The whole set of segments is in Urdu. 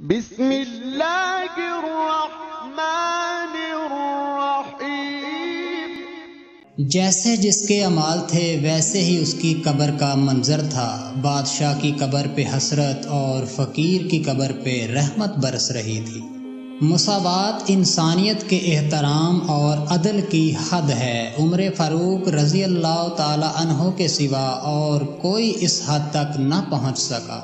بسم اللہ الرحمن الرحیم۔ جیسے جس کے اعمال تھے ویسے ہی اس کی قبر کا منظر تھا۔ بادشاہ کی قبر پہ حسرت اور فقیر کی قبر پہ رحمت برس رہی تھی۔ مساوات انسانیت کے احترام اور عدل کی حد ہے۔ عمر فاروق رضی اللہ تعالی عنہ کے سوا اور کوئی اس حد تک نہ پہنچ سکا۔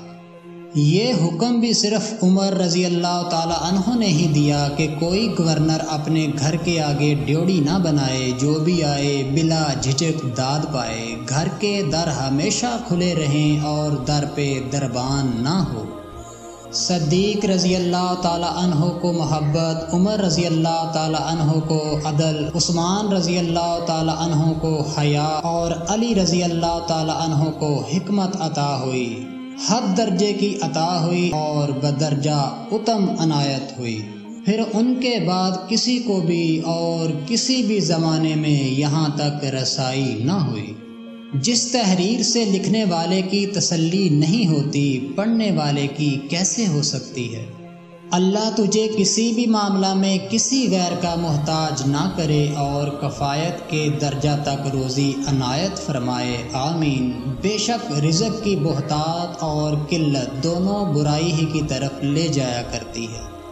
یہ حکم بھی صرف عمر رضی اللہ تعالی عنہ نے ہی دیا کہ کوئی گورنر اپنے گھر کے آگے ڈیوڑی نہ بنائے، جو بھی آئے بلا جھجک داد پائے۔ گھر کے در ہمیشہ کھلے رہیں اور در پہ دربان نہ ہو۔ صدیق رضی اللہ تعالی عنہ کو محبت، عمر رضی اللہ تعالی عنہ کو عدل، عثمان رضی اللہ تعالی عنہ کو حیا اور علی رضی اللہ تعالی عنہ کو حکمت عطا ہوئی۔ حد درجے کی عطا ہوئی اور بدرجہ اتم عنایت ہوئی۔ پھر ان کے بعد کسی کو بھی اور کسی بھی زمانے میں یہاں تک رسائی نہ ہوئی۔ جس تحریر سے لکھنے والے کی تسلی نہیں ہوتی، پڑھنے والے کی کیسے ہو سکتی ہے؟ اللہ تجھے کسی بھی معاملہ میں کسی غیر کا محتاج نہ کرے اور کفایت کے درجہ تک روزی عنایت فرمائے، آمین۔ بے شک رزق کی بہتات اور قلت دونوں برائی ہی کی طرف لے جایا کرتی ہے۔